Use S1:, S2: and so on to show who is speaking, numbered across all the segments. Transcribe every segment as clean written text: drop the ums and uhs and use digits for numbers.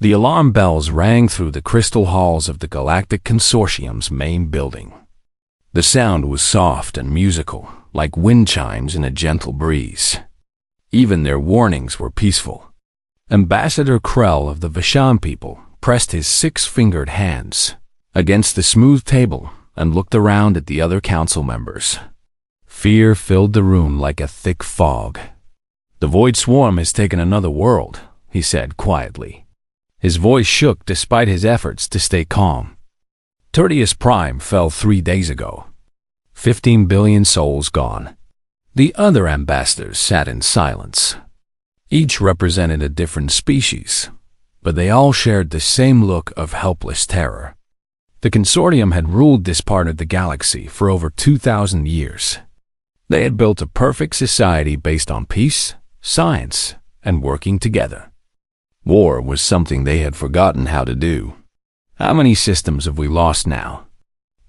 S1: The alarm bells rang through the crystal halls of the Galactic Consortium's main building. The sound was soft and musical, like wind chimes in a gentle breeze. Even their warnings were peaceful. Ambassador Krell of the Vishan people pressed his six-fingered hands against the smooth table and looked around at the other council members. Fear filled the room like a thick fog. "The Void Swarm has taken another world," he said quietly. His voice shook despite his efforts to stay calm. Tertius Prime fell 3 days ago. 15 billion souls gone. The other ambassadors sat in silence. Each represented a different species, but they all shared the same look of helpless terror. The consortium had ruled this part of the galaxy for over 2,000 years. They had built a perfect society based on peace, science, and working together. War was something they had forgotten how to do. "How many systems have we lost now?"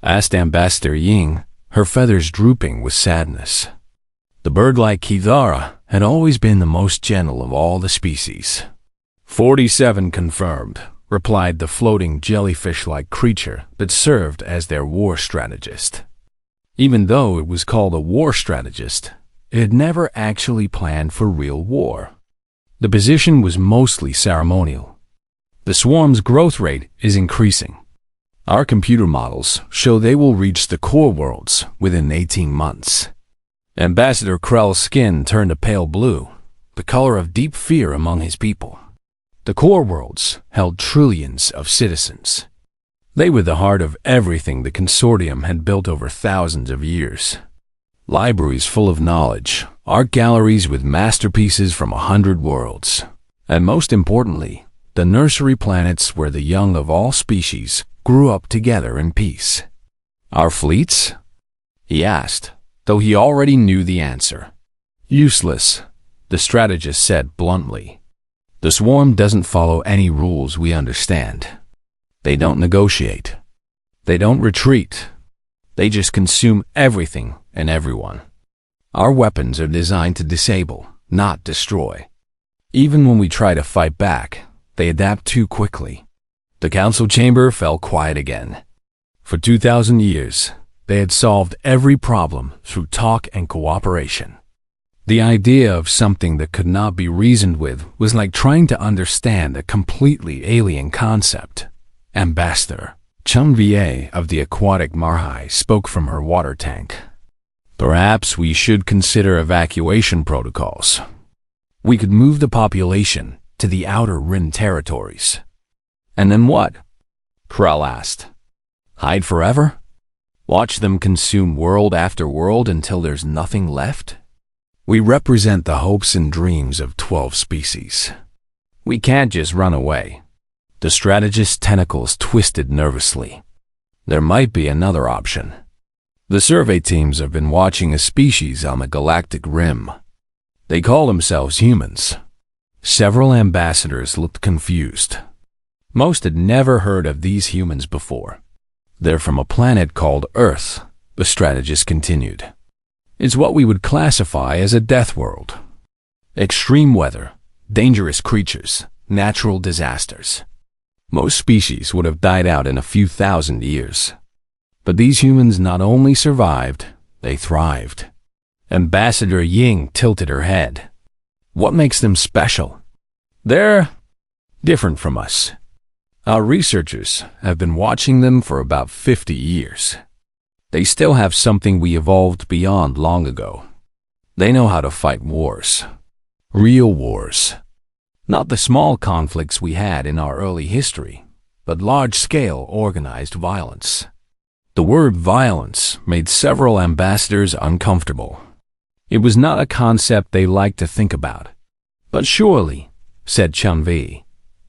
S1: asked Ambassador Ying, her feathers drooping with sadness. The bird-like Kithara had always been the most gentle of all the species. 47 confirmed, replied the floating jellyfish-like creature that served as their war strategist. Even though it was called a war strategist, it had never actually planned for real war. The position was mostly ceremonial. The swarm's growth rate is increasing. Our computer models show they will reach the core worlds within 18 months. Ambassador Krell's skin turned a pale blue, the color of deep fear among his people. The core worlds held trillions of citizens. They were the heart of everything the consortium had built over thousands of years. Libraries full of knowledge, art galleries with masterpieces from 100 worlds, and most importantly, the nursery planets where the young of all species grew up together in peace. "Our fleets?" he asked, though he already knew the answer. "Useless," the strategist said bluntly. "The swarm doesn't follow any rules we understand. They don't negotiate. They don't retreat. They just consume everything and everyone. Our weapons are designed to disable, not destroy. Even when we try to fight back, they adapt too quickly." The council chamber fell quiet again. For 2,000 years, they had solved every problem through talk and cooperation. The idea of something that could not be reasoned with was like trying to understand a completely alien concept. Ambassador Chun-Vie of the aquatic Marhai spoke from her water tank. "Perhaps we should consider evacuation protocols. We could move the population to the outer Rim territories." "And then what?" Krell asked. "Hide forever? Watch them consume world after world until there's nothing left? We represent the hopes and dreams of 12 species. We can't just run away." The strategist's tentacles twisted nervously. "There might be another option. The survey teams have been watching a species on the Galactic Rim. They call themselves humans." Several ambassadors looked confused. Most had never heard of these humans before. "They're from a planet called Earth," the strategist continued. "It's what we would classify as a death world. Extreme weather, dangerous creatures, natural disasters. Most species would have died out in a few thousand years. But these humans not only survived, they thrived." Ambassador Ying tilted her head. "What makes them special?" "They're different from us. Our researchers have been watching them for about 50 years. They still have something we evolved beyond long ago. They know how to fight wars. Real wars. Not the small conflicts we had in our early history, but large-scale organized violence." The word violence made several ambassadors uncomfortable. It was not a concept they liked to think about. "But surely," said Chun-Vie,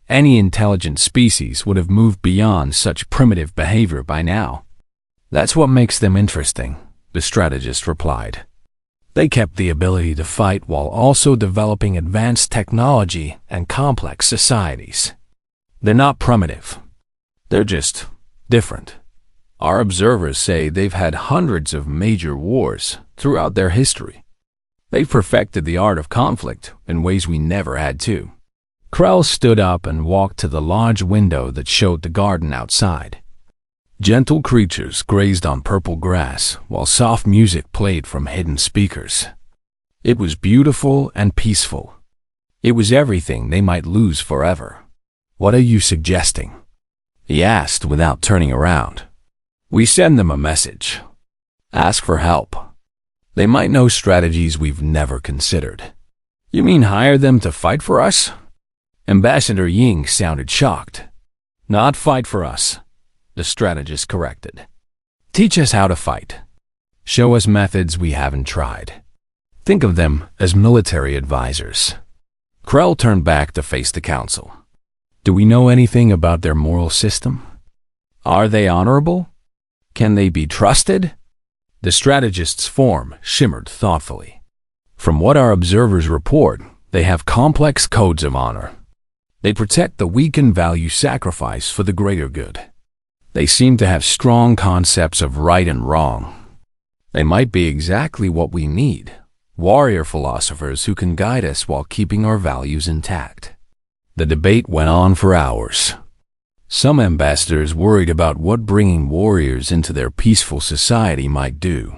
S1: "any intelligent species would have moved beyond such primitive behavior by now." "That's what makes them interesting," the strategist replied. "They kept the ability to fight while also developing advanced technology and complex societies. They're not primitive. They're just different. Our observers say they've had hundreds of major wars throughout their history. They've perfected the art of conflict in ways we never had to." Krell stood up and walked to the large window that showed the garden outside. Gentle creatures grazed on purple grass while soft music played from hidden speakers. It was beautiful and peaceful. It was everything they might lose forever. "What are you suggesting?" he asked without turning around. "We send them a message. Ask for help. They might know strategies we've never considered." "You mean hire them to fight for us?" Ambassador Ying sounded shocked. "Not fight for us," the strategist corrected. "Teach us how to fight. Show us methods we haven't tried. Think of them as military advisors." Krell turned back to face the council. "Do we know anything about their moral system? Are they honorable? Can they be trusted?" The strategist's form shimmered thoughtfully. "From what our observers report, they have complex codes of honor. They protect the weak and value sacrifice for the greater good. They seem to have strong concepts of right and wrong. They might be exactly what we need, warrior philosophers who can guide us while keeping our values intact." The debate went on for hours. Some ambassadors worried about what bringing warriors into their peaceful society might do.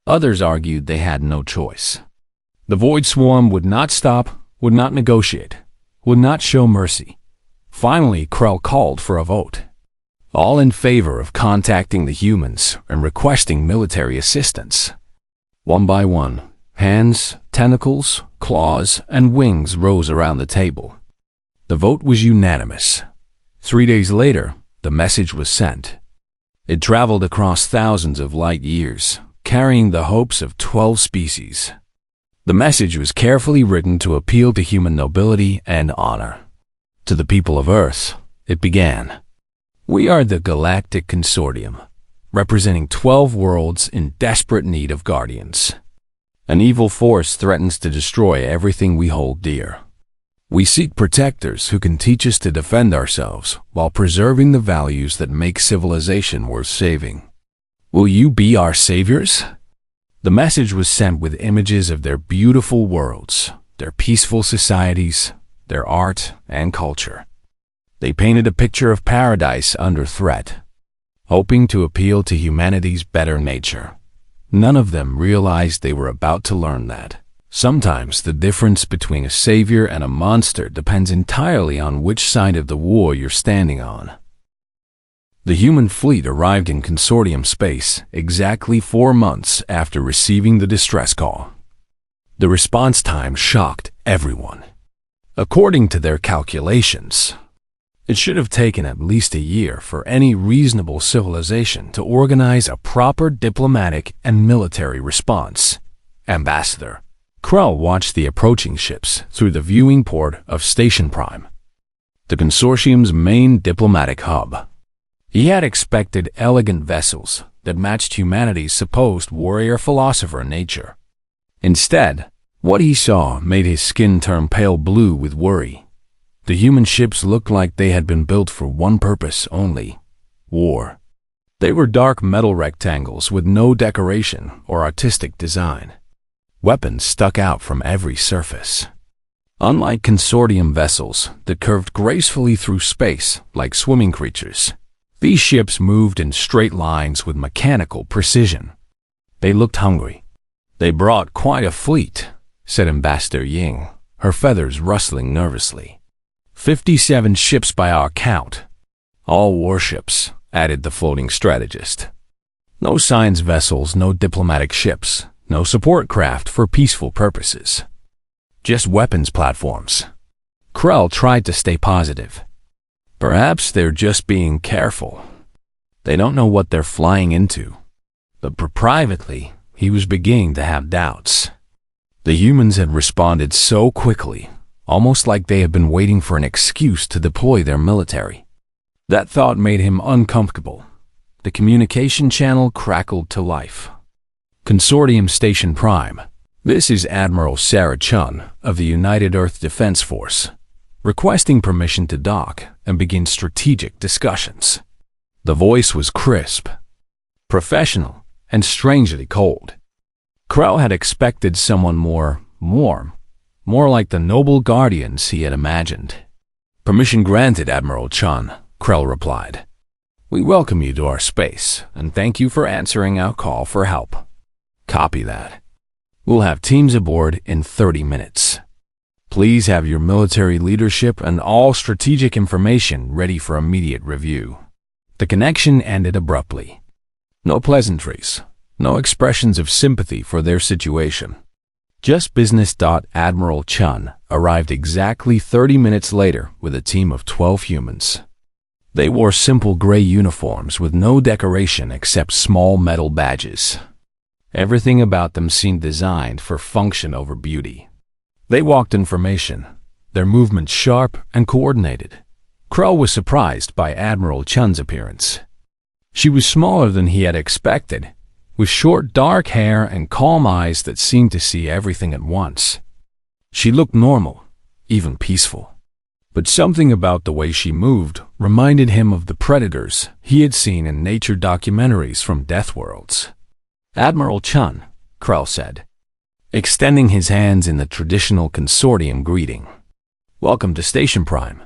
S1: Others argued they had no choice. The Void Swarm would not stop, would not negotiate, would not show mercy. Finally, Krell called for a vote. All in favor of contacting the humans and requesting military assistance. One by one, hands, tentacles, claws, and wings rose around the table. The vote was unanimous. 3 days later, the message was sent. It traveled across thousands of light years, carrying the hopes of 12 species. The message was carefully written to appeal to human nobility and honor. To the people of Earth, it began. "We are the Galactic Consortium, representing 12 worlds in desperate need of guardians. An evil force threatens to destroy everything we hold dear. We seek protectors who can teach us to defend ourselves while preserving the values that make civilization worth saving. Will you be our saviors?" The message was sent with images of their beautiful worlds, their peaceful societies, their art and culture. They painted a picture of paradise under threat, hoping to appeal to humanity's better nature. None of them realized they were about to learn that sometimes the difference between a savior and a monster depends entirely on which side of the war you're standing on. The human fleet arrived in Consortium space exactly 4 months after receiving the distress call. The response time shocked everyone. According to their calculations, it should have taken at least a year for any reasonable civilization to organize a proper diplomatic and military response. Ambassador Krell watched the approaching ships through the viewing port of Station Prime, the Consortium's main diplomatic hub. He had expected elegant vessels that matched humanity's supposed warrior-philosopher nature. Instead, what he saw made his skin turn pale blue with worry. The human ships looked like they had been built for one purpose only: war. They were dark metal rectangles with no decoration or artistic design. Weapons stuck out from every surface. Unlike Consortium vessels that curved gracefully through space like swimming creatures, these ships moved in straight lines with mechanical precision. They looked hungry. "They brought quite a fleet," said Ambassador Ying, her feathers rustling nervously. 57 ships by our count. "All warships," added the floating strategist. "No science vessels, no diplomatic ships, no support craft for peaceful purposes. Just weapons platforms." Krell tried to stay positive. "Perhaps they're just being careful. They don't know what they're flying into." But privately, he was beginning to have doubts. The humans had responded so quickly, almost like they had been waiting for an excuse to deploy their military. That thought made him uncomfortable. The communication channel crackled to life. "Consortium Station Prime. This is Admiral Sarah Chun of the United Earth Defense Force, requesting permission to dock and begin strategic discussions." The voice was crisp, professional, and strangely cold. Krell had expected someone more warm, more like the noble guardians he had imagined. Permission granted, Admiral Chun, Krell replied. We welcome you to our space, and thank you for answering our call for help. Copy that. We'll have teams aboard in 30 minutes. Please have your military leadership and all strategic information ready for immediate review. The connection ended abruptly. No pleasantries, no expressions of sympathy for their situation. Just business. Admiral Chun arrived exactly 30 minutes later with a team of 12 humans. They wore simple gray uniforms with no decoration except small metal badges. Everything about them seemed designed for function over beauty. They walked in formation, their movements sharp and coordinated. Krell was surprised by Admiral Chun's appearance. She was smaller than he had expected, with short dark hair and calm eyes that seemed to see everything at once. She looked normal, even peaceful. But something about the way she moved reminded him of the predators he had seen in nature documentaries from Death Worlds. Admiral Chun, Krell said, extending his hands in the traditional consortium greeting. Welcome to Station Prime.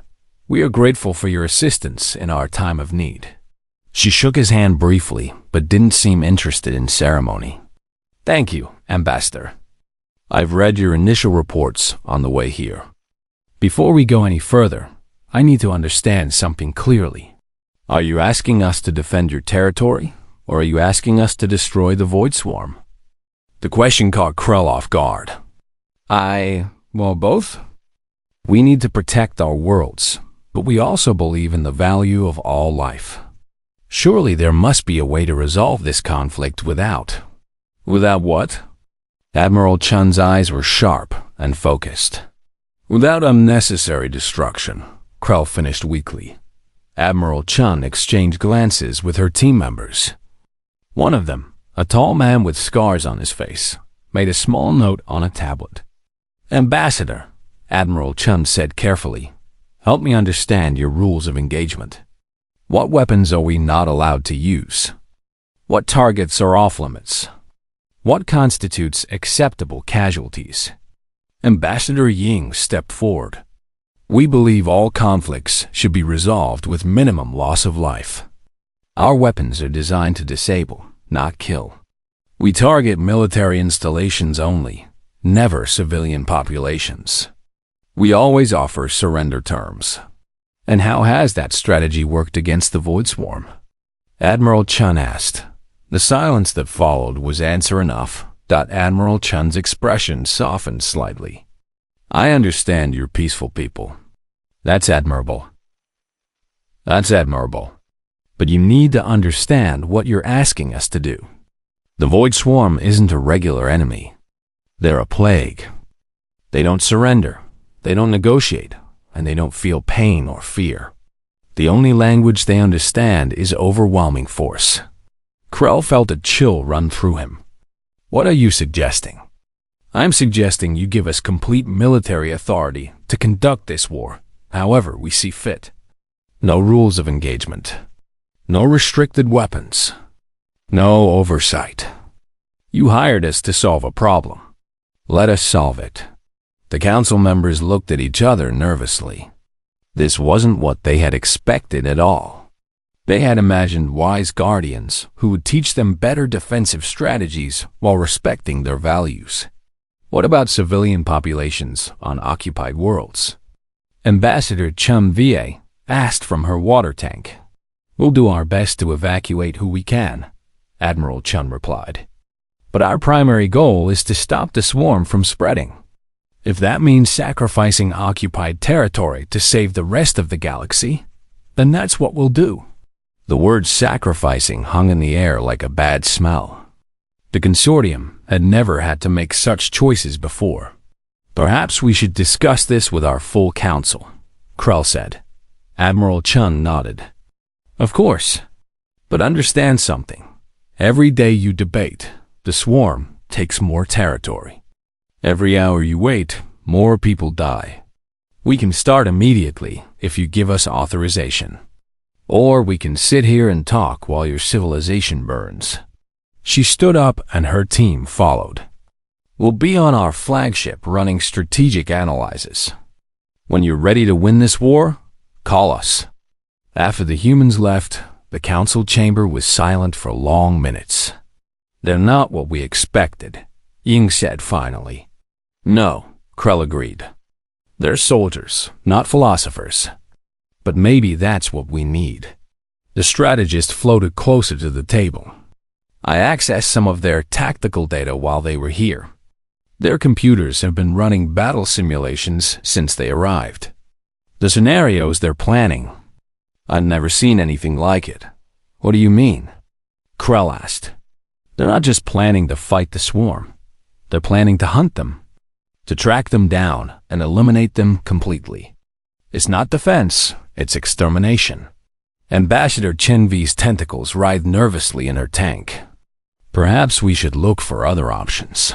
S1: We are grateful for your assistance in our time of need. She shook his hand briefly, but didn't seem interested in ceremony. Thank you, Ambassador. I've read your initial reports on the way here. Before we go any further, I need to understand something clearly. Are you asking us to defend your territory, or are you asking us to destroy the Void Swarm? The question caught Krell off guard. Well, both. We need to protect our worlds, but we also believe in the value of all life. Surely there must be a way to resolve this conflict without... Without what? Admiral Chun's eyes were sharp and focused. Without unnecessary destruction, Krell finished weakly. Admiral Chun exchanged glances with her team members. One of them, a tall man with scars on his face, made a small note on a tablet. Ambassador, Admiral Chun said carefully, help me understand your rules of engagement. What weapons are we not allowed to use? What targets are off-limits? What constitutes acceptable casualties? Ambassador Ying stepped forward. We believe all conflicts should be resolved with minimum loss of life. Our weapons are designed to disable, not kill. We target military installations only, never civilian populations. We always offer surrender terms. And how has that strategy worked against the Void Swarm? Admiral Chun asked. The silence that followed was answer enough. Admiral Chun's expression softened slightly. I understand you're peaceful people. That's admirable. But you need to understand what you're asking us to do. The Void Swarm isn't a regular enemy. They're a plague. They don't surrender, they don't negotiate, and they don't feel pain or fear. The only language they understand is overwhelming force. Krell felt a chill run through him. What are you suggesting? I'm suggesting you give us complete military authority to conduct this war, however we see fit. No rules of engagement. No restricted weapons. No oversight. You hired us to solve a problem. Let us solve it. The council members looked at each other nervously. This wasn't what they had expected at all. They had imagined wise guardians who would teach them better defensive strategies while respecting their values. What about civilian populations on occupied worlds? Ambassador Chum Va asked from her water tank. We'll do our best to evacuate who we can, Admiral Chun replied. But our primary goal is to stop the swarm from spreading. If that means sacrificing occupied territory to save the rest of the galaxy, then that's what we'll do. The word sacrificing hung in the air like a bad smell. The consortium had never had to make such choices before. Perhaps we should discuss this with our full council, Krell said. Admiral Chun nodded. Of course. But understand something. Every day you debate, the swarm takes more territory. Every hour you wait, more people die. We can start immediately if you give us authorization. Or we can sit here and talk while your civilization burns. She stood up and her team followed. We'll be on our flagship running strategic analyses. When you're ready to win this war, Call us." After the humans left, the council chamber was silent for long minutes. "They're not what we expected," Ying said finally. "No," Krell agreed. "They're soldiers, not philosophers. But maybe that's what we need." The strategist floated closer to the table. "I accessed some of their tactical data while they were here. Their computers have been running battle simulations since they arrived. The scenarios they're planning, I've never seen anything like it." "What do you mean?" Krell asked. "They're not just planning to fight the swarm. They're planning to hunt them, to track them down and eliminate them completely. It's not defense, it's extermination." Ambassador Chenvi's tentacles writhed nervously in her tank. "Perhaps we should look for other options.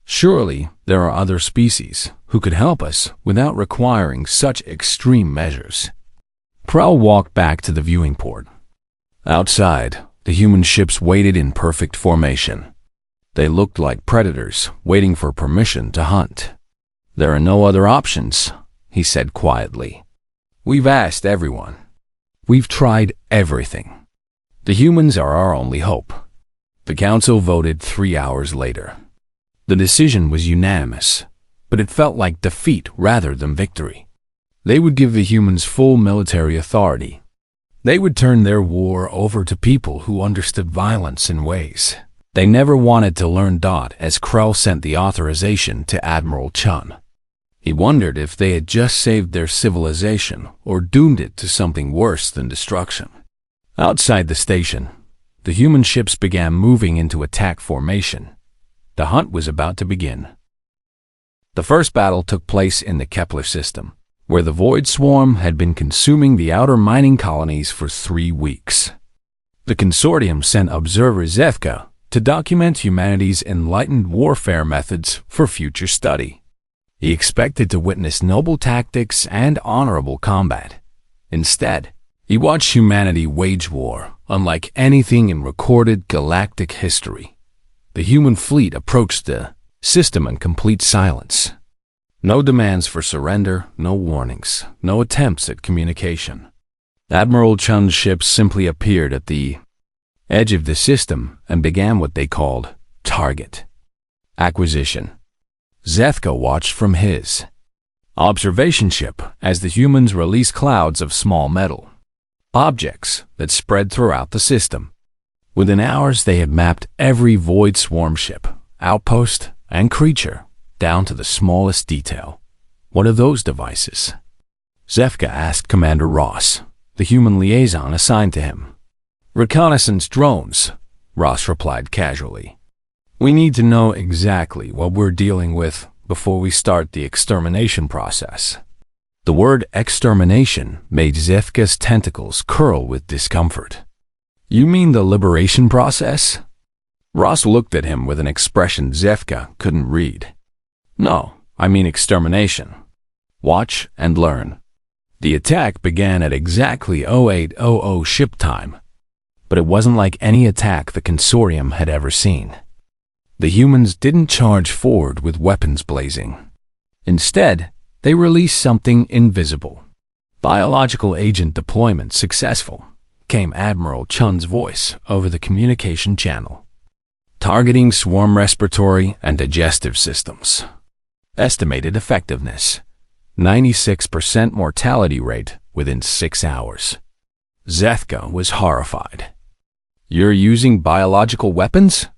S1: Surely there are other species who could help us without requiring such extreme measures." Krell walked back to the viewing port. Outside, the human ships waited in perfect formation. They looked like predators waiting for permission to hunt. "There are no other options," he said quietly. "We've asked everyone. We've tried everything. The humans are our only hope." The council voted 3 hours later. The decision was unanimous, but it felt like defeat rather than victory. They would give the humans full military authority. They would turn their war over to people who understood violence in ways they never wanted to learn. As Krell sent the authorization to Admiral Chun, he wondered if they had just saved their civilization or doomed it to something worse than destruction. Outside the station, the human ships began moving into attack formation. The hunt was about to begin. The first battle took place in the Kepler system, where the Void Swarm had been consuming the outer mining colonies for 3 weeks. The consortium sent observer Zefka to document humanity's enlightened warfare methods for future study. He expected to witness noble tactics and honorable combat. Instead, he watched humanity wage war unlike anything in recorded galactic history. The human fleet approached the system in complete silence. No demands for surrender, no warnings, no attempts at communication. Admiral Chun's ships simply appeared at the edge of the system and began what they called target acquisition. Zefka watched from his observation ship as the humans released clouds of small metal objects that spread throughout the system. Within hours, they had mapped every Void Swarm ship, outpost, and creature down to the smallest detail. "What are those devices?" Zefka asked Commander Ross, the human liaison assigned to him. "Reconnaissance drones," Ross replied casually. "We need to know exactly what we're dealing with before we start the extermination process." The word extermination made Zefka's tentacles curl with discomfort. "You mean the liberation process?" Ross looked at him with an expression Zefka couldn't read. "No, I mean extermination. Watch and learn." The attack began at exactly 0800 ship time, but it wasn't like any attack the consortium had ever seen. The humans didn't charge forward with weapons blazing. Instead, they released something invisible. "Biological agent deployment successful," came Admiral Chun's voice over the communication channel. "Targeting swarm respiratory and digestive systems. Estimated effectiveness, 96% mortality rate within 6 hours. Zefka was horrified. "You're using biological weapons?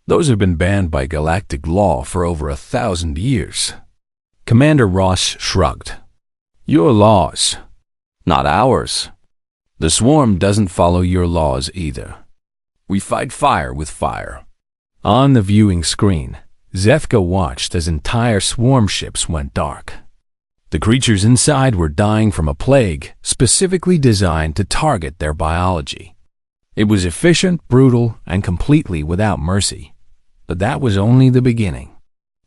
S1: Those have been banned by galactic law for over 1,000 years. Commander Ross shrugged. "Your laws, not ours. The swarm doesn't follow your laws either. We fight fire with fire." On the viewing screen, Zefka watched as entire swarm ships went dark. The creatures inside were dying from a plague specifically designed to target their biology. It was efficient, brutal, and completely without mercy. But that was only the beginning.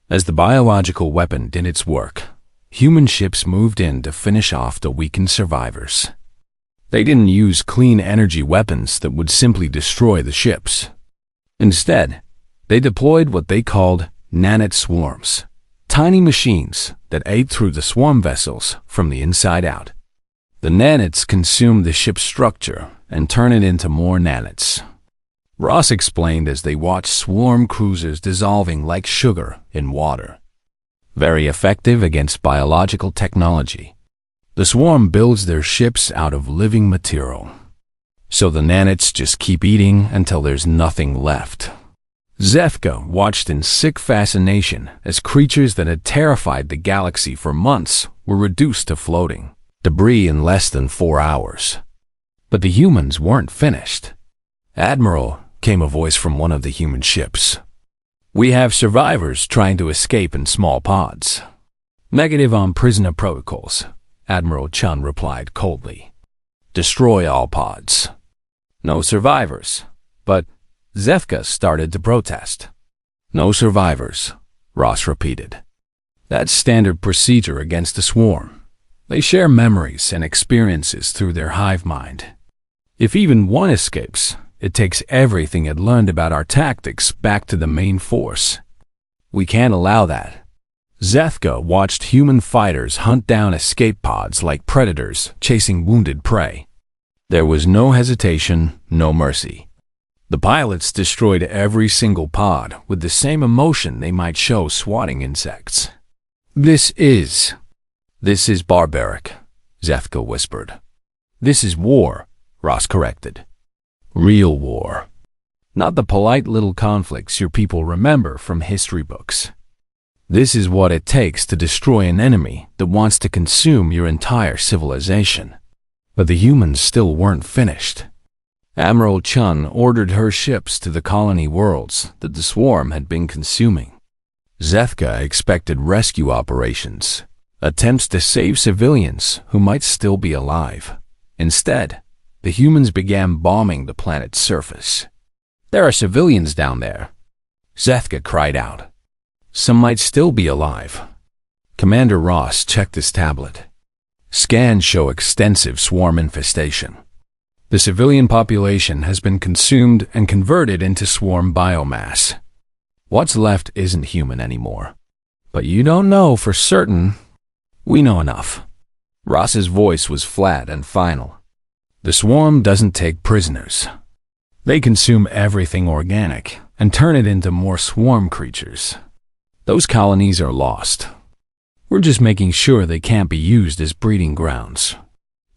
S1: As the biological weapon did its work, human ships moved in to finish off the weakened survivors. They didn't use clean energy weapons that would simply destroy the ships. Instead, they deployed what they called nanite swarms, tiny machines that ate through the swarm vessels from the inside out. The nanites consume the ship's structure and turn it into more nanites. Ross explained as they watched swarm cruisers dissolving like sugar in water. Very effective against biological technology. The swarm builds their ships out of living material. So the nanites just keep eating until there's nothing left. Zefka watched in sick fascination as creatures that had terrified the galaxy for months were reduced to floating debris in less than 4 hours. But the humans weren't finished. "Admiral," came a voice from one of the human ships. "We have survivors trying to escape in small pods." "Negative on prisoner protocols," Admiral Chun replied coldly. "Destroy all pods." "No survivors." But Zefka started to protest. "No survivors," Ross repeated. "That's standard procedure against the swarm. They share memories and experiences through their hive mind. If even one escapes, it takes everything it learned about our tactics back to the main force. We can't allow that." Zefka watched human fighters hunt down escape pods like predators chasing wounded prey. There was no hesitation, no mercy. The pilots destroyed every single pod with the same emotion they might show swatting insects. This is barbaric," Zefka whispered. "This is war," Ross corrected. "Real war. Not the polite little conflicts your people remember from history books. This is what it takes to destroy an enemy that wants to consume your entire civilization." But the humans still weren't finished. Admiral Chun ordered her ships to the colony worlds that the swarm had been consuming. Zefka expected rescue operations, attempts to save civilians who might still be alive. Instead, the humans began bombing the planet's surface. "There are civilians down there," Zefka cried out. "Some might still be alive." Commander Ross checked his tablet. Scans show extensive swarm infestation. The civilian population has been consumed and converted into swarm biomass. What's left isn't human anymore. But you don't know for certain. We know enough. Ross's voice was flat and final. The swarm doesn't take prisoners. They consume everything organic and turn it into more swarm creatures. Those colonies are lost. We're just making sure they can't be used as breeding grounds.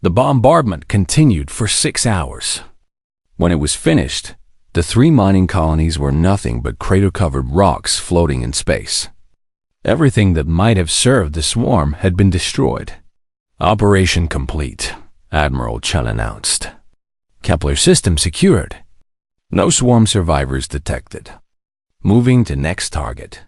S1: The bombardment continued for 6 hours. When it was finished, the 3 mining colonies were nothing but crater-covered rocks floating in space. Everything that might have served the swarm had been destroyed. "Operation complete," Admiral Chun announced. "Kepler system secured. No swarm survivors detected. Moving to next target."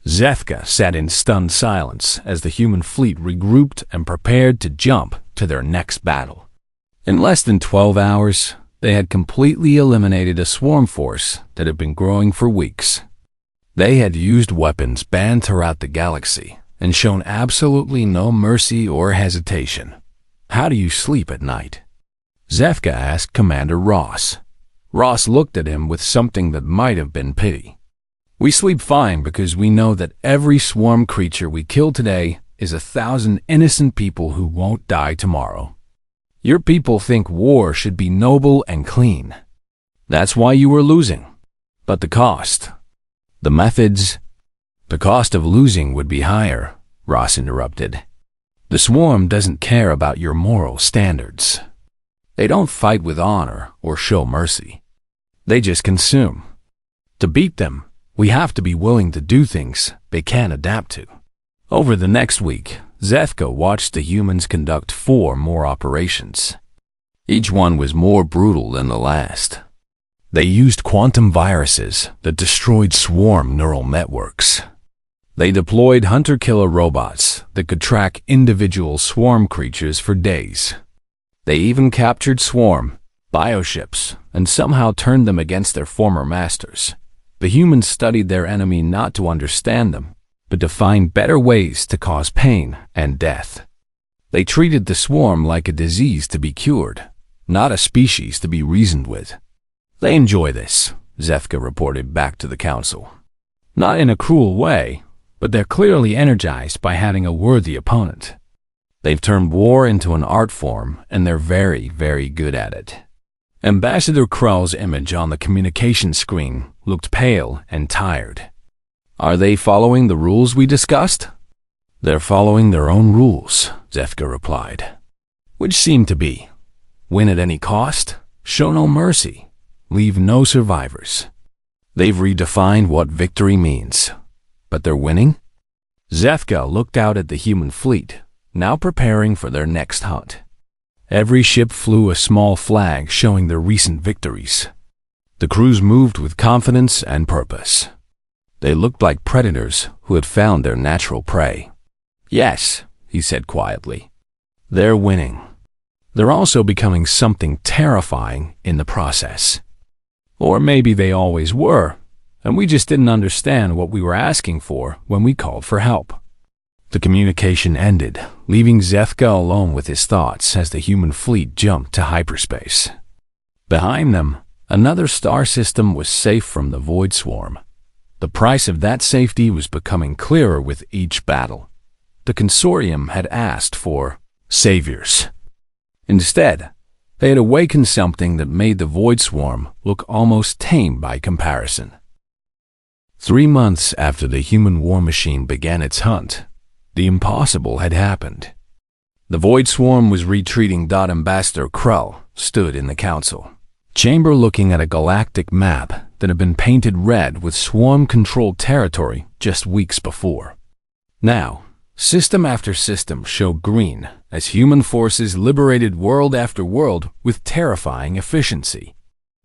S1: Zefka sat in stunned silence as the human fleet regrouped and prepared to jump to their next battle. In less than 12 hours, they had completely eliminated a swarm force that had been growing for weeks. They had used weapons banned throughout the galaxy and shown absolutely no mercy or hesitation. "How do you sleep at night?" Zefka asked Commander Ross. Ross looked at him with something that might have been pity. "We sleep fine because we know that every swarm creature we kill today is 1,000 innocent people who won't die tomorrow. Your people think war should be noble and clean. That's why you were losing. But the cost, the methods, the cost of losing would be higher," Ross interrupted. "The swarm doesn't care about your moral standards. They don't fight with honor or show mercy. They just consume. To beat them, we have to be willing to do things they can't adapt to." Over the next week, Zefka watched the humans conduct 4 more operations. Each one was more brutal than the last. They used quantum viruses that destroyed swarm neural networks. They deployed hunter-killer robots that could track individual swarm creatures for days. They even captured swarm bioships and somehow turned them against their former masters. The humans studied their enemy not to understand them, but to find better ways to cause pain and death. They treated the swarm like a disease to be cured, not a species to be reasoned with. "They enjoy this," Zefka reported back to the council. "Not in a cruel way, but they're clearly energized by having a worthy opponent." They've turned war into an art form, and they're very, very good at it. Ambassador Krell's image on the communication screen looked pale and tired. Are they following the rules we discussed? They're following their own rules, Zefka replied, which seemed to be, win at any cost, show no mercy, leave no survivors. They've redefined what victory means. But they're winning? Zefka looked out at the human fleet, now preparing for their next hunt. Every ship flew a small flag showing their recent victories. The crews moved with confidence and purpose. They looked like predators who had found their natural prey. Yes, he said quietly. They're winning. They're also becoming something terrifying in the process. Or maybe they always were, and we just didn't understand what we were asking for when we called for help. The communication ended, leaving Zefka alone with his thoughts as the human fleet jumped to hyperspace. Behind them, another star system was safe from the Void Swarm. The price of that safety was becoming clearer with each battle. The consortium had asked for saviors. Instead, they had awakened something that made the Void Swarm look almost tame by comparison. 3 months after the human war machine began its hunt, the impossible had happened. The Void Swarm was retreating. Ambassador Krell stood in the council chamber looking at a galactic map that had been painted red with swarm-controlled territory just weeks before. Now, system after system showed green as human forces liberated world after world with terrifying efficiency.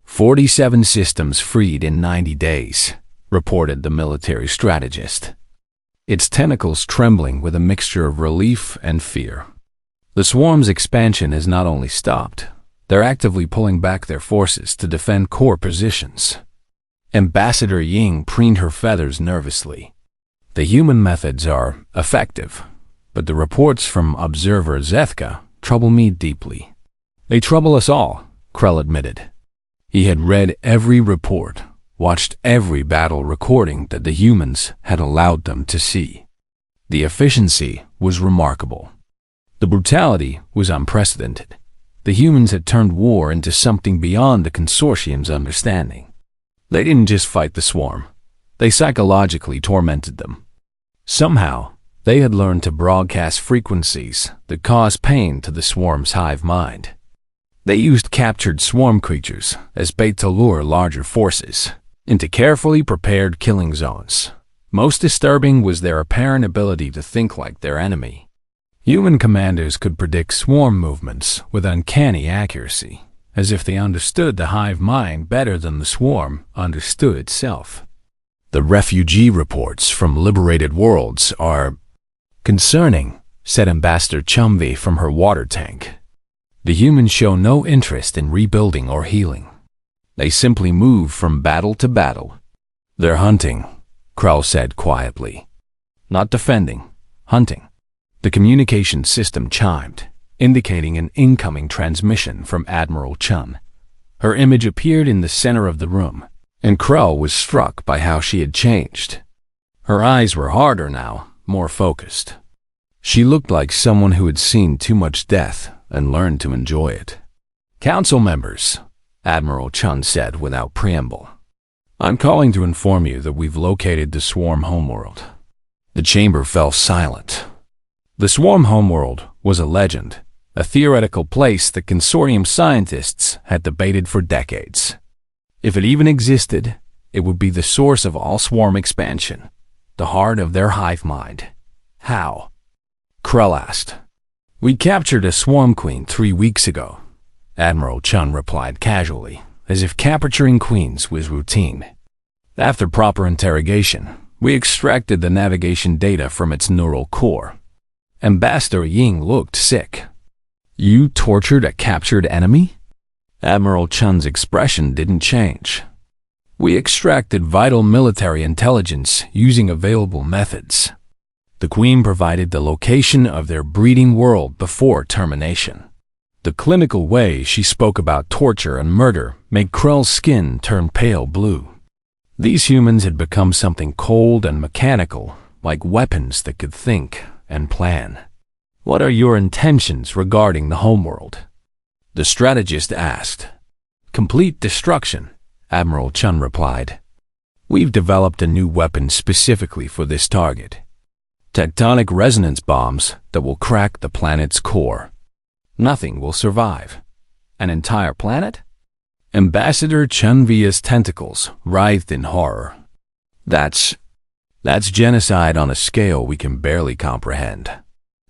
S1: 47 systems freed in 90 days, reported the military strategist, its tentacles trembling with a mixture of relief and fear. The swarm's expansion has not only stopped, they're actively pulling back their forces to defend core positions. Ambassador Ying preened her feathers nervously. The human methods are effective, but the reports from observer Zefka trouble me deeply. They trouble us all, Krell admitted. He had read every report, watched every battle recording that the humans had allowed them to see. The efficiency was remarkable. The brutality was unprecedented. The humans had turned war into something beyond the consortium's understanding. They didn't just fight the swarm. They psychologically tormented them. Somehow, they had learned to broadcast frequencies that caused pain to the swarm's hive mind. They used captured swarm creatures as bait to lure larger forces into carefully prepared killing zones. Most disturbing was their apparent ability to think like their enemy. Human commanders could predict swarm movements with uncanny accuracy, as if they understood the hive mind better than the swarm understood itself. The refugee reports from liberated worlds are concerning, said Ambassador Chumvi from her water tank. The humans show no interest in rebuilding or healing. They simply move from battle to battle. They're hunting, Krell said quietly. Not defending, hunting. The communication system chimed, indicating an incoming transmission from Admiral Chun. Her image appeared in the center of the room, and Krell was struck by how she had changed. Her eyes were harder now, more focused. She looked like someone who had seen too much death and learned to enjoy it. Council members, Admiral Chun said without preamble. I'm calling to inform you that we've located the swarm homeworld. The chamber fell silent. The swarm homeworld was a legend, a theoretical place that consortium scientists had debated for decades. If it even existed, it would be the source of all swarm expansion, the heart of their hive mind. How? Krell asked. We captured a swarm queen 3 weeks ago, Admiral Chun replied casually, as if capturing queens was routine. After proper interrogation, we extracted the navigation data from its neural core. Ambassador Ying looked sick. You tortured a captured enemy? Admiral Chun's expression didn't change. We extracted vital military intelligence using available methods. The Queen provided the location of their breeding world before termination. The clinical way she spoke about torture and murder made Krell's skin turn pale blue. These humans had become something cold and mechanical, like weapons that could think and plan. What are your intentions regarding the homeworld? The strategist asked. Complete destruction, Admiral Chun replied. We've developed a new weapon specifically for this target. Tectonic resonance bombs that will crack the planet's core. Nothing will survive. An entire planet? Ambassador Chunvia's tentacles writhed in horror. That's genocide on a scale we can barely comprehend.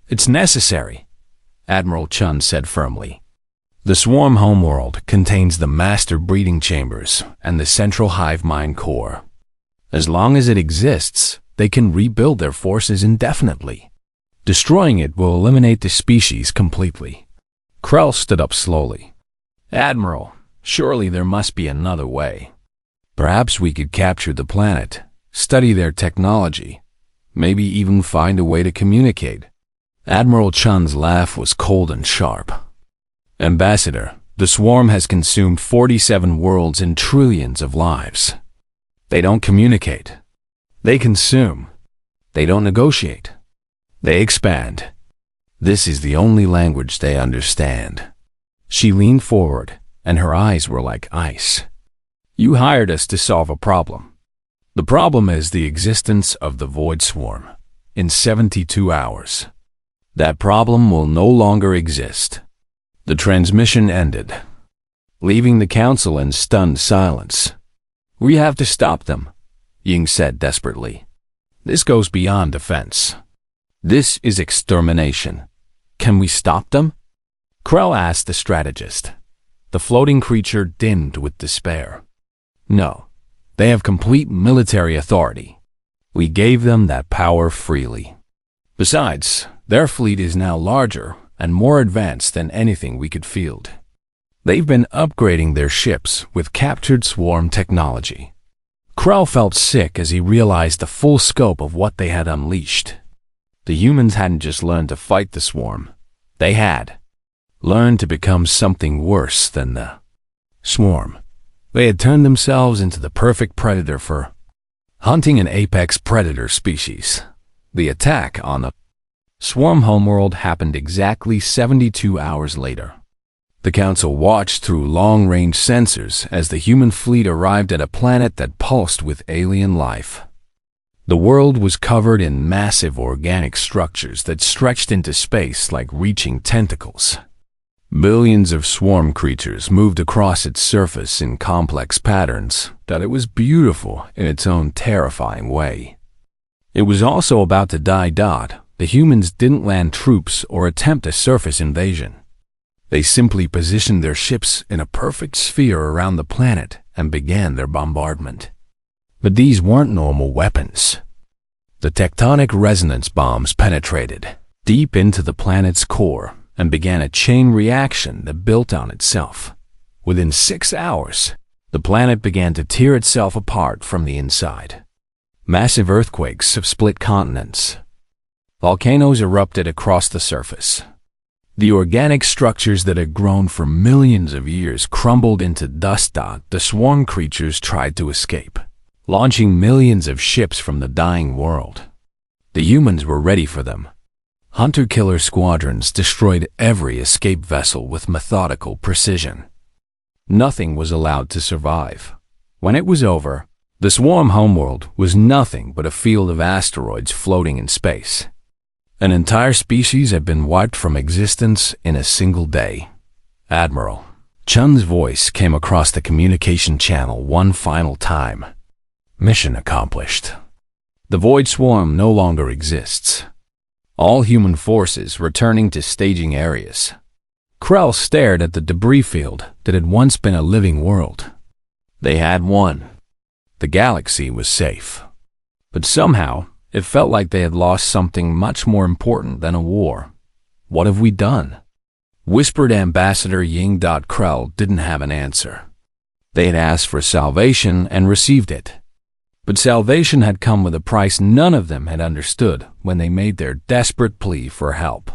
S1: It's necessary, Admiral Chun said firmly. The swarm homeworld contains the master breeding chambers and the central hive mind core. As long as it exists, they can rebuild their forces indefinitely. Destroying it will eliminate the species completely. Krell stood up slowly. Admiral, surely there must be another way. Perhaps we could capture the planet, study their technology, maybe even find a way to communicate. Admiral Chun's laugh was cold and sharp. Ambassador, the swarm has consumed 47 worlds and trillions of lives. They don't communicate. They consume. They don't negotiate. They expand. This is the only language they understand. She leaned forward, and her eyes were like ice. You hired us to solve a problem. The problem is the existence of the Void Swarm in 72 hours. That problem will no longer exist. The transmission ended, leaving the council in stunned silence. We have to stop them, Ying said desperately. This goes beyond defense. This is extermination. Can we stop them? Krell asked the strategist. The floating creature dimmed with despair. No, they have complete military authority. We gave them that power freely. Besides, their fleet is now larger and more advanced than anything we could field. They've been upgrading their ships with captured swarm technology. Krell felt sick as he realized the full scope of what they had unleashed. The humans hadn't just learned to fight the swarm. They had learned to become something worse than the swarm. They had turned themselves into the perfect predator for hunting an apex predator species. The attack on the swarm homeworld happened exactly 72 hours later. The Council watched through long-range sensors as the human fleet arrived at a planet that pulsed with alien life. The world was covered in massive organic structures that stretched into space like reaching tentacles. Billions of swarm creatures moved across its surface in complex patterns that it was beautiful in its own terrifying way. It was also about to die. The humans didn't land troops or attempt a surface invasion. They simply positioned their ships in a perfect sphere around the planet and began their bombardment. But these weren't normal weapons. The tectonic resonance bombs penetrated deep into the planet's core and began a chain reaction that built on itself. Within 6 hours, the planet began to tear itself apart from the inside. Massive earthquakes have split continents. Volcanoes erupted across the surface. The organic structures that had grown for millions of years crumbled into dust. The swarm creatures tried to escape, launching millions of ships from the dying world. The humans were ready for them. Hunter-killer squadrons destroyed every escape vessel with methodical precision. Nothing was allowed to survive. When it was over, the swarm homeworld was nothing but a field of asteroids floating in space. An entire species had been wiped from existence in a single day. Admiral Chun's voice came across the communication channel one final time. Mission accomplished. The Void Swarm no longer exists. All human forces returning to staging areas. Krell stared at the debris field that had once been a living world. They had won. The galaxy was safe. But somehow, it felt like they had lost something much more important than a war. What have we done? Whispered Ambassador Ying. Krell didn't have an answer. They had asked for salvation and received it. But salvation had come with a price none of them had understood when they made their desperate plea for help.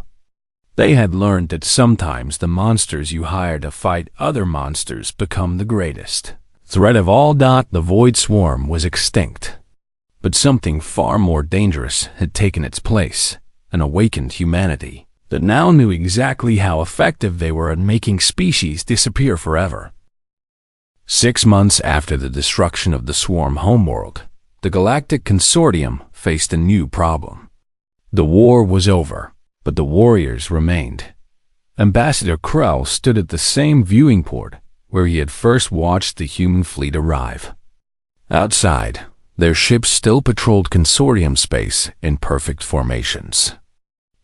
S1: They had learned that sometimes the monsters you hire to fight other monsters become the greatest threat of all. The Void Swarm was extinct. But something far more dangerous had taken its place, an awakened humanity. that now knew exactly how effective they were at making species disappear forever. 6 months after the destruction of the swarm homeworld, the Galactic Consortium faced a new problem. The war was over, but the warriors remained. Ambassador Krell stood at the same viewing port where he had first watched the human fleet arrive. Outside, their ships still patrolled Consortium space in perfect formations.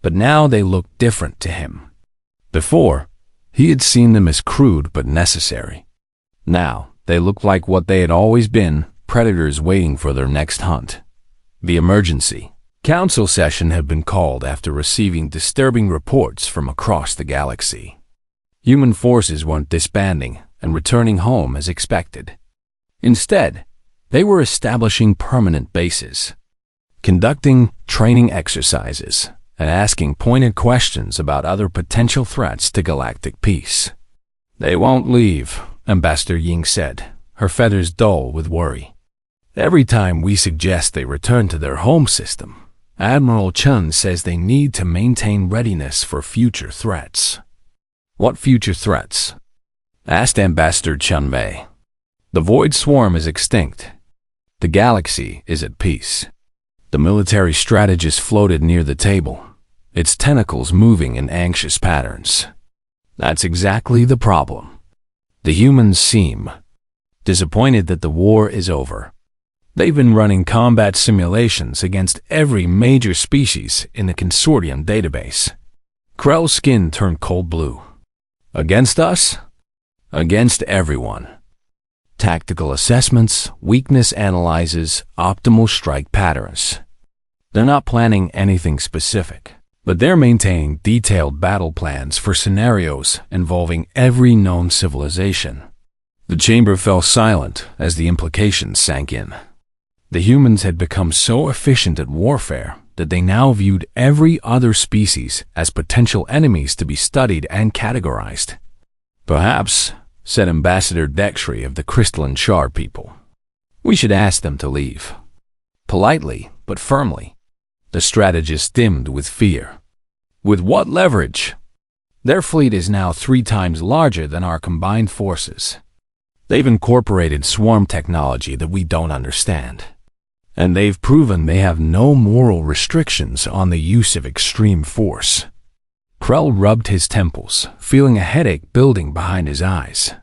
S1: But now they looked different to him. Before, he had seen them as crude but necessary. Now, they looked like what they had always been, predators waiting for their next hunt. The emergency council session had been called after receiving disturbing reports from across the galaxy. Human forces weren't disbanding and returning home as expected. Instead, they were establishing permanent bases, conducting training exercises, and asking pointed questions about other potential threats to galactic peace. "They won't leave," Ambassador Ying said, her feathers dull with worry. "Every time we suggest they return to their home system, Admiral Chun says they need to maintain readiness for future threats." "What future threats?" asked Ambassador Chun Mei. "The Void Swarm is extinct. The galaxy is at peace." The military strategist floated near the table, its tentacles moving in anxious patterns. "That's exactly the problem. The humans seem disappointed that the war is over. They've been running combat simulations against every major species in the Consortium database." Krell's skin turned cold blue. "Against us?" "Against everyone. Tactical assessments, weakness analyses, optimal strike patterns. They're not planning anything specific, but they're maintaining detailed battle plans for scenarios involving every known civilization." The chamber fell silent as the implications sank in. The humans had become so efficient at warfare that they now viewed every other species as potential enemies to be studied and categorized. "Perhaps," said Ambassador Dextry of the Crystalline Shard people, "we should ask them to leave." Politely, but firmly. The strategist dimmed with fear. "With what leverage? Their fleet is now 3 times larger than our combined forces. They've incorporated swarm technology that we don't understand. And they've proven they have no moral restrictions on the use of extreme force." Krell rubbed his temples, feeling a headache building behind his eyes.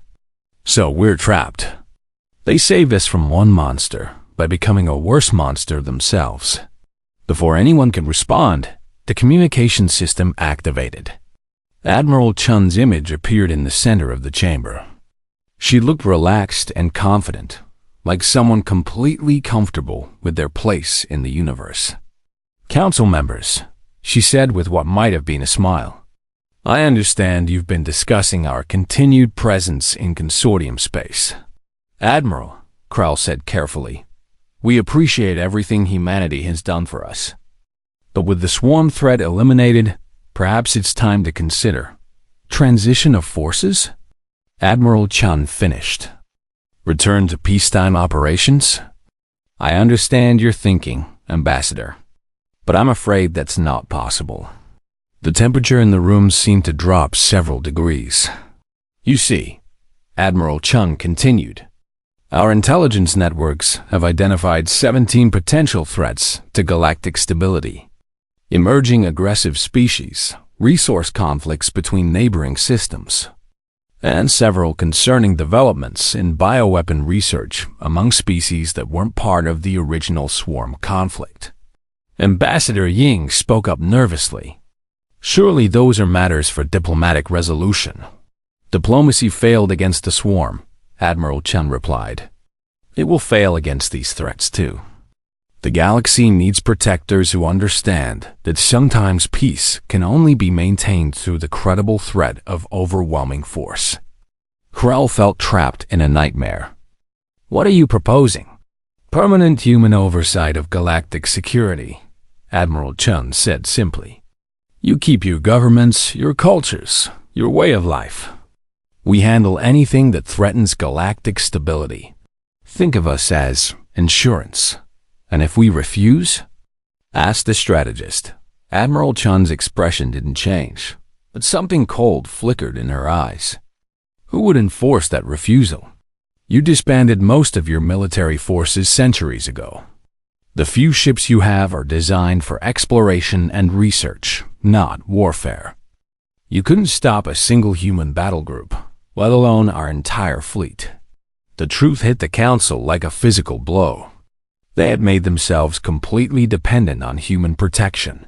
S1: "So we're trapped. They saved us from one monster by becoming a worse monster themselves." Before anyone could respond, the communication system activated. Admiral Chun's image appeared in the center of the chamber. She looked relaxed and confident, like someone completely comfortable with their place in the universe. "Council members," she said with what might have been a smile, "I understand you've been discussing our continued presence in Consortium space." "Admiral," Krell said carefully, "we appreciate everything humanity has done for us. But with the swarm threat eliminated, perhaps it's time to consider transition of forces?" Admiral Chun finished. "Return to peacetime operations?" "I understand your thinking, Ambassador, but I'm afraid that's not possible." The temperature in the room seemed to drop several degrees. "You see," Admiral Chun continued, "our intelligence networks have identified 17 potential threats to galactic stability. Emerging aggressive species, resource conflicts between neighboring systems, and several concerning developments in bioweapon research among species that weren't part of the original swarm conflict." Ambassador Ying spoke up nervously. "Surely those are matters for diplomatic resolution." "Diplomacy failed against the swarm," Admiral Chun replied. "It will fail against these threats too. The galaxy needs protectors who understand that sometimes peace can only be maintained through the credible threat of overwhelming force." Krell felt trapped in a nightmare. "What are you proposing?" "Permanent human oversight of galactic security," Admiral Chun said simply. "You keep your governments, your cultures, your way of life. We handle anything that threatens galactic stability. Think of us as insurance. And if we refuse?" "Ask the strategist," Admiral Chun's expression didn't change, but something cold flickered in her eyes. Who would enforce that refusal? You disbanded most of your military forces centuries ago. The few ships you have are designed for exploration and research, not warfare. You couldn't stop a single human battle group, let alone our entire fleet. The truth hit the Council like a physical blow. They had made themselves completely dependent on human protection.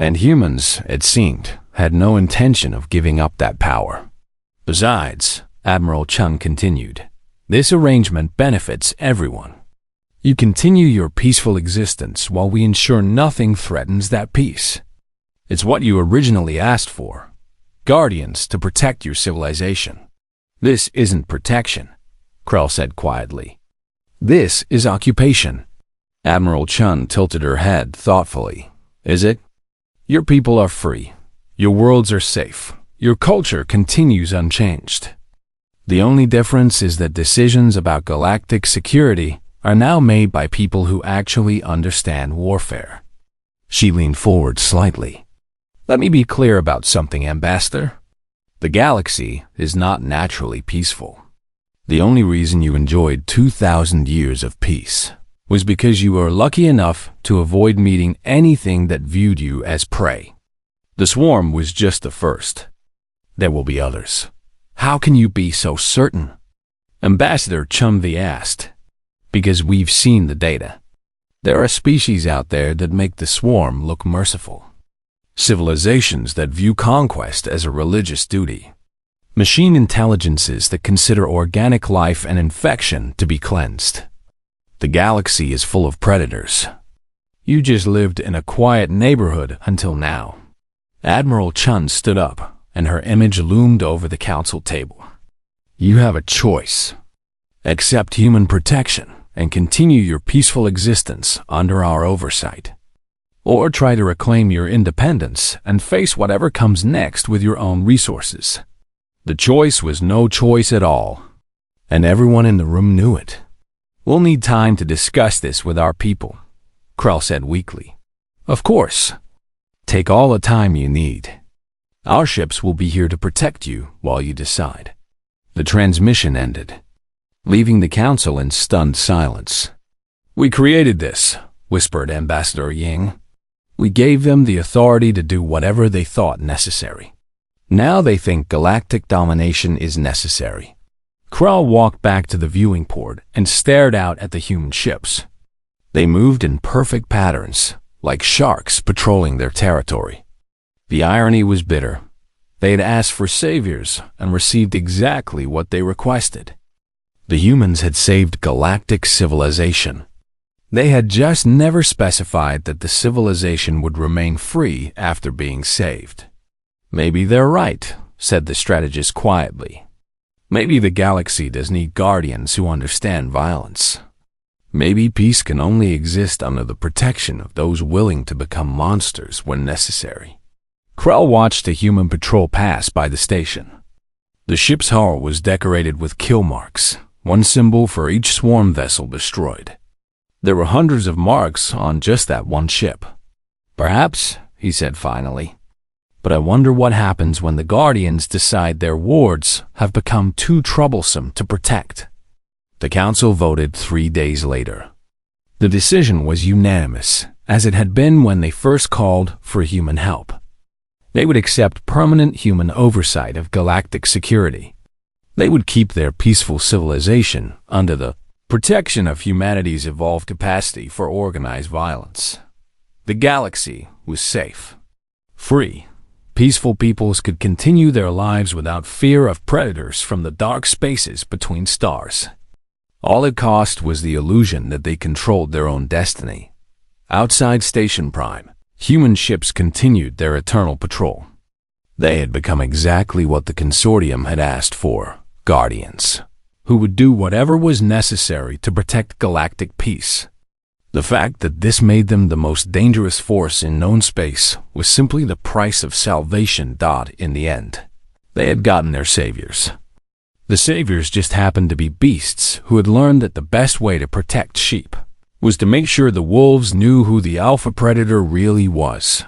S1: And humans, it seemed, had no intention of giving up that power. Besides, Admiral Chun continued, this arrangement benefits everyone. You continue your peaceful existence while we ensure nothing threatens that peace. It's what you originally asked for. Guardians to protect your civilization. This isn't protection, Krell said quietly. This is occupation. Admiral Chun tilted her head thoughtfully. Is it? Your people are free. Your worlds are safe. Your culture continues unchanged. The only difference is that decisions about galactic security are now made by people who actually understand warfare. She leaned forward slightly. Let me be clear about something, Ambassador. The galaxy is not naturally peaceful. The only reason you enjoyed 2,000 years of peace was because you were lucky enough to avoid meeting anything that viewed you as prey. The swarm was just the first. There will be others. How can you be so certain? Ambassador Chumvi asked. Because we've seen the data. There are species out there that make the swarm look merciful. Civilizations that view conquest as a religious duty. Machine intelligences that consider organic life and infection to be cleansed. The galaxy is full of predators. You just lived in a quiet neighborhood until now. Admiral Chun stood up, and her image loomed over the council table. You have a choice. Accept human protection and continue your peaceful existence under our oversight. Or try to reclaim your independence and face whatever comes next with your own resources. The choice was no choice at all, and everyone in the room knew it. We'll need time to discuss this with our people, Krell said weakly. Of course. Take all the time you need. Our ships will be here to protect you while you decide. The transmission ended, leaving the council in stunned silence. We created this, whispered Ambassador Ying. We gave them the authority to do whatever they thought necessary. Now they think galactic domination is necessary. Krell walked back to the viewing port and stared out at the human ships. They moved in perfect patterns, like sharks patrolling their territory. The irony was bitter. They had asked for saviors and received exactly what they requested. The humans had saved galactic civilization. They had just never specified that the civilization would remain free after being saved. Maybe they're right, said the strategist quietly. Maybe the galaxy does need guardians who understand violence. Maybe peace can only exist under the protection of those willing to become monsters when necessary. Krell watched a human patrol pass by the station. The ship's hull was decorated with kill marks, one symbol for each swarm vessel destroyed. There were hundreds of marks on just that one ship. Perhaps, he said finally, but I wonder what happens when the Guardians decide their wards have become too troublesome to protect. The council voted 3 days later. The decision was unanimous, as it had been when they first called for human help. They would accept permanent human oversight of galactic security. They would keep their peaceful civilization under the protection of humanity's evolved capacity for organized violence. The galaxy was safe, free. Peaceful peoples could continue their lives without fear of predators from the dark spaces between stars. All it cost was the illusion that they controlled their own destiny. Outside Station Prime, human ships continued their eternal patrol. They had become exactly what the consortium had asked for, guardians, who would do whatever was necessary to protect galactic peace. The fact that this made them the most dangerous force in known space was simply the price of salvation. In the end, they had gotten their saviors. The saviors just happened to be beasts who had learned that the best way to protect sheep was to make sure the wolves knew who the alpha predator really was.